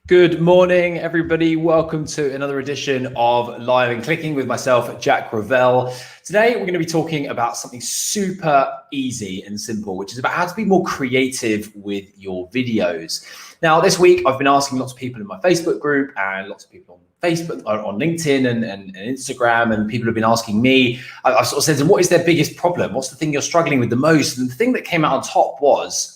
Good morning, everybody. Welcome to another edition of Live and Clicking with myself, Jack Ravel. Today, we're going to be talking about something super easy and simple, which is about how to be more creative with your videos. Now, this week, I've been asking lots of people in my Facebook group and lots of people on Facebook, on LinkedIn and Instagram, and people have been asking me, I've sort of said to them, what is their biggest problem? What's the thing you're struggling with the most? And the thing that came out on top was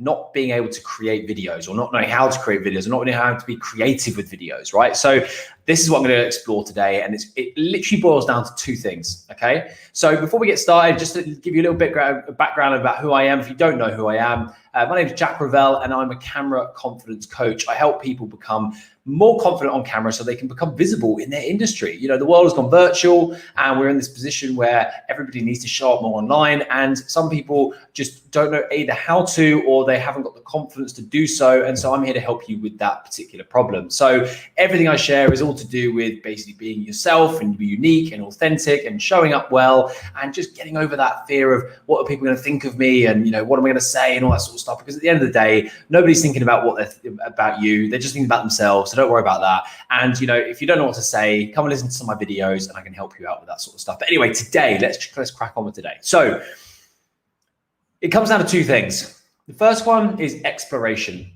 not being able to create videos, or not knowing how to create videos, or not knowing how to be creative with videos, right? So this is what I'm going to explore today, and it literally boils down to two things, okay? So before we get started, just to give you a little bit of background about who I am, if you don't know who I am, my name is Jack Ravel, and I'm a camera confidence coach. I help people become more confident on camera so they can become visible in their industry. You know, the world has gone virtual, and we're in this position where everybody needs to show up more online, and some people just don't know either how to, or they haven't got the confidence to do so. And so I'm here to help you with that particular problem. So everything I share is all to do with basically being yourself and be unique and authentic and showing up well, and just getting over that fear of what are people going to think of me, and you know, what am I going to say, and all that sort of stuff. Because at the end of the day, nobody's thinking about about you. They're just thinking about themselves. So don't worry about that. And you know, if you don't know what to say, come and listen to some of my videos, and I can help you out with that sort of stuff. But anyway, today let's crack on with today. So it comes down to two things. The first one is exploration.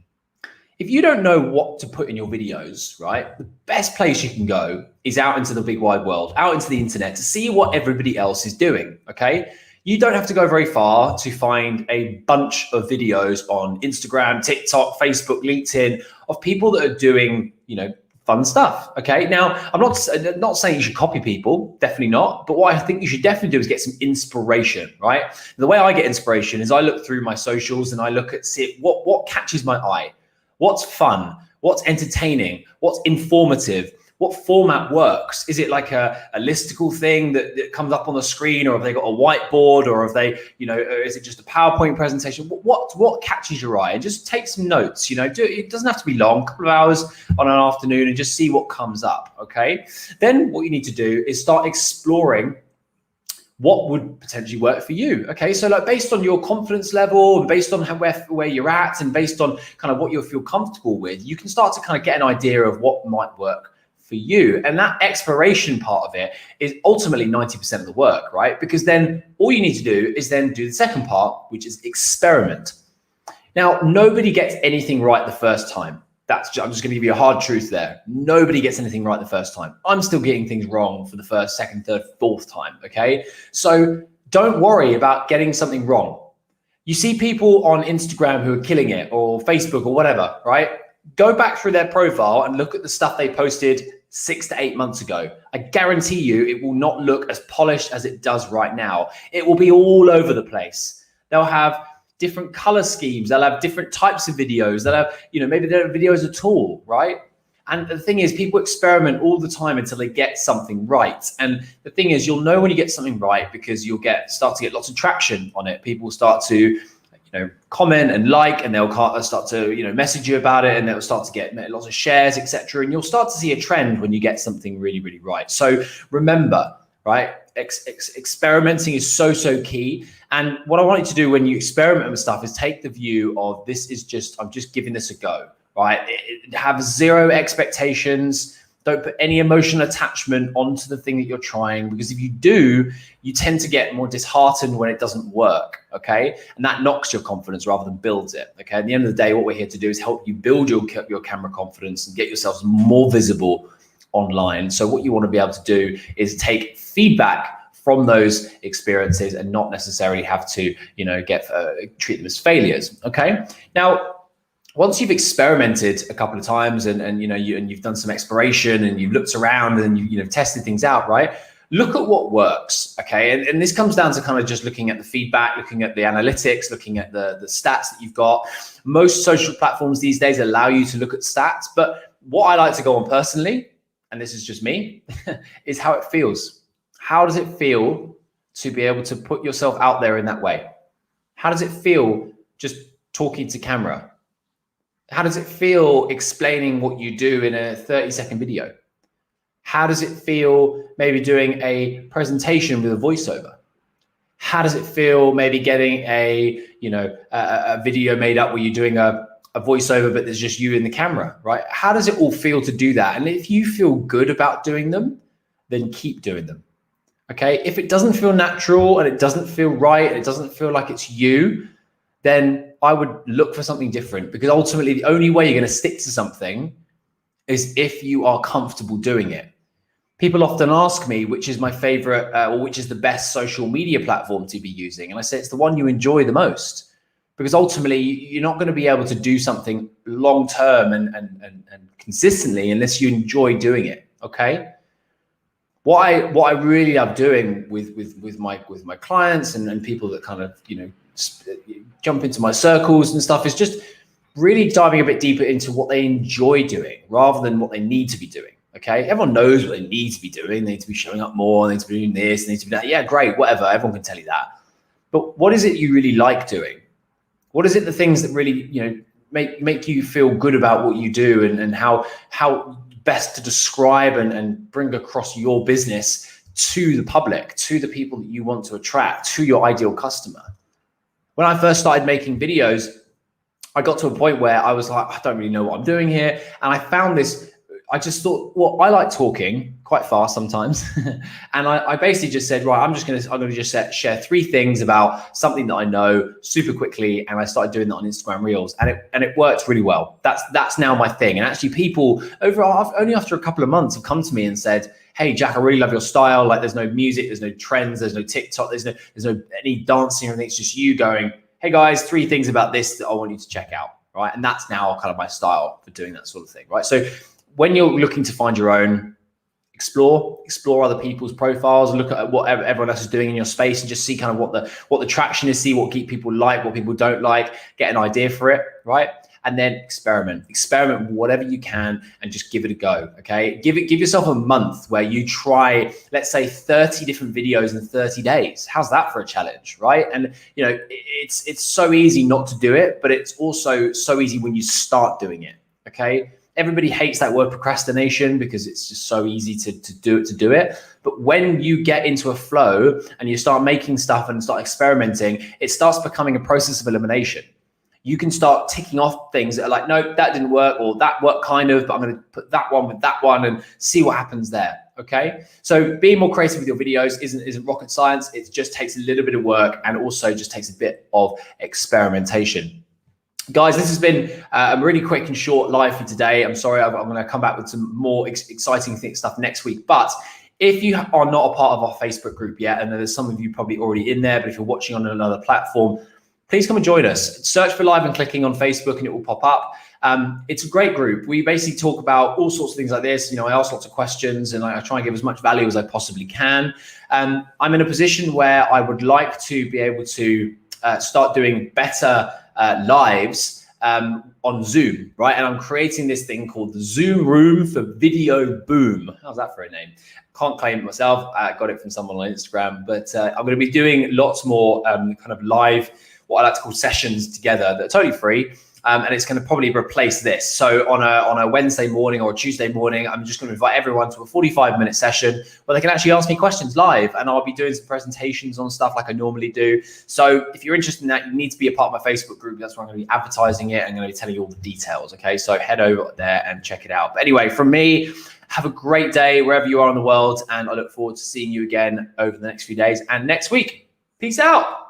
If you don't know what to put in your videos, right, the best place you can go is out into the big wide world, out into the internet, to see what everybody else is doing, okay? You don't have to go very far to find a bunch of videos on Instagram, TikTok, Facebook, LinkedIn of people that are doing, you know, fun stuff, okay? Now, I'm not saying you should copy people, definitely not, but what I think you should definitely do is get some inspiration, right? The way I get inspiration is I look through my socials and I look at, see what catches my eye. What's fun? What's entertaining? What's informative? What format works? Is it like a listicle thing that comes up on the screen, or have they got a whiteboard, or have they, you know, or is it just a PowerPoint presentation? What catches your eye? And just take some notes, you know, it doesn't have to be long, a couple of hours on an afternoon, and just see what comes up, okay? Then what you need to do is start exploring what would potentially work for you. Okay, so like based on your confidence level, and based on where you're at, and based on kind of what you feel comfortable with, you can start to kind of get an idea of what might work for you. And that exploration part of it is ultimately 90% of the work, right? Because then all you need to do is then do the second part, which is experiment. Now, nobody gets anything right the first time. I'm just going to give you a hard truth there. Nobody gets anything right the first time. I'm still getting things wrong for the first, second, third, fourth time, okay? So don't worry about getting something wrong. You see people on Instagram who are killing it, or Facebook or whatever, right? Go back through their profile and look at the stuff they posted 6 to 8 months ago. I guarantee you it will not look as polished as it does right now. It will be all over the place. They'll have different color schemes. They'll have different types of videos. They'll have, you know, maybe they don't have videos at all, right? And the thing is, people experiment all the time until they get something right. And the thing is, you'll know when you get something right because you'll start to get lots of traction on it. People will start to, comment and like, and they'll start to, message you about it, and they'll start to get lots of shares, etc. And you'll start to see a trend when you get something really, really right. So remember, right, experimenting is so key. And what I want you to do when you experiment with stuff is take the view of I'm just giving this a go, right? Have zero expectations. Don't put any emotional attachment onto the thing that you're trying, because if you do, you tend to get more disheartened when it doesn't work, okay? And that knocks your confidence rather than builds it, okay? At the end of the day, what we're here to do is help you build your camera confidence and get yourselves more visible online. So what you want to be able to do is take feedback from those experiences and not necessarily have to, treat them as failures, okay? Now, once you've experimented a couple of times and you've done some exploration and you've looked around and you've tested things out, right? Look at what works, okay? And this comes down to kind of just looking at the feedback, looking at the analytics, looking at the stats that you've got. Most social platforms these days allow you to look at stats, but what I like to go on personally, and this is just me, is how it feels. How does it feel to be able to put yourself out there in that way? How does it feel just talking to camera? How does it feel explaining what you do in a 30-second video? How does it feel maybe doing a presentation with a voiceover? How does it feel maybe getting a video made up where you're doing a a voiceover, but there's just you in the camera, right? How does it all feel to do that? And if you feel good about doing them, then keep doing them. Okay. If it doesn't feel natural and it doesn't feel right and it doesn't feel like it's you, then I would look for something different, because ultimately the only way you're going to stick to something is if you are comfortable doing it. People often ask me which is my favorite or which is the best social media platform to be using. And I say it's the one you enjoy the most, because ultimately you're not going to be able to do something long term and consistently unless you enjoy doing it. Okay. What I really love doing with my clients and people that kind of, you know, jump into my circles and stuff is just really diving a bit deeper into what they enjoy doing rather than what they need to be doing. Okay. Everyone knows what they need to be doing. They need to be showing up more. They need to be doing this. They need to be that. Yeah, great. Whatever. Everyone can tell you that. But what is it you really like doing? What is it, the things that really, you know, make you feel good about what you do, and how best to describe and bring across your business to the public, to the people that you want to attract, to your ideal customer? When I first started making videos, I got to a point where I was like, I don't really know what I'm doing here. And I found this, I just thought, well, I like talking quite fast sometimes. And I basically just said, right, I'm going to just share 3 things about something that I know super quickly. And I started doing that on Instagram Reels, and it worked really well. That's now my thing. And actually people only after a couple of months have come to me and said, hey, Jack, I really love your style. Like, there's no music, there's no trends, there's no TikTok, there's no any dancing or anything. It's just you going, hey guys, 3 things about this that I want you to check out, right? And that's now kind of my style for doing that sort of thing, right? So when you're looking to find your own, explore other people's profiles, look at what everyone else is doing in your space, and just see kind of what the traction is, see what people like, what people don't like, get an idea for it, right? And then experiment with whatever you can and just give it a go. Okay. Give yourself a month where you try, let's say 30 different videos in 30 days. How's that for a challenge? Right. And you know, it's so easy not to do it, but it's also so easy when you start doing it. Okay. Everybody hates that word procrastination because it's just so easy to do it. But when you get into a flow and you start making stuff and start experimenting, it starts becoming a process of elimination. You can start ticking off things that are like, no, that didn't work, or that worked kind of, but I'm going to put that one with that one and see what happens there. Okay. So being more creative with your videos isn't rocket science. It just takes a little bit of work, and also just takes a bit of experimentation. Guys, this has been a really quick and short live for today. I'm sorry, I'm going to come back with some more exciting stuff next week. But if you are not a part of our Facebook group yet, and there's some of you probably already in there, but if you're watching on another platform, please come and join us. Search for Live and Clicking on Facebook and it will pop up. It's a great group. We basically talk about all sorts of things like this. You know, I ask lots of questions and I try and give as much value as I possibly can. I'm in a position where I would like to be able to start doing better lives on Zoom, right? And I'm creating this thing called the Zoom Room for Video Boom. How's that for a name? Can't claim it myself. I got it from someone on Instagram, but I'm going to be doing lots more kind of live, what I like to call sessions together that are totally free. And it's going to probably replace this. So on a Wednesday morning or a Tuesday morning, I'm just going to invite everyone to a 45-minute session where they can actually ask me questions live, and I'll be doing some presentations on stuff like I normally do. So if you're interested in that, you need to be a part of my Facebook group. That's where I'm going to be advertising it. I'm going to be telling you all the details. Okay, so head over there and check it out. But anyway, from me, have a great day wherever you are in the world, and I look forward to seeing you again over the next few days and next week. Peace out.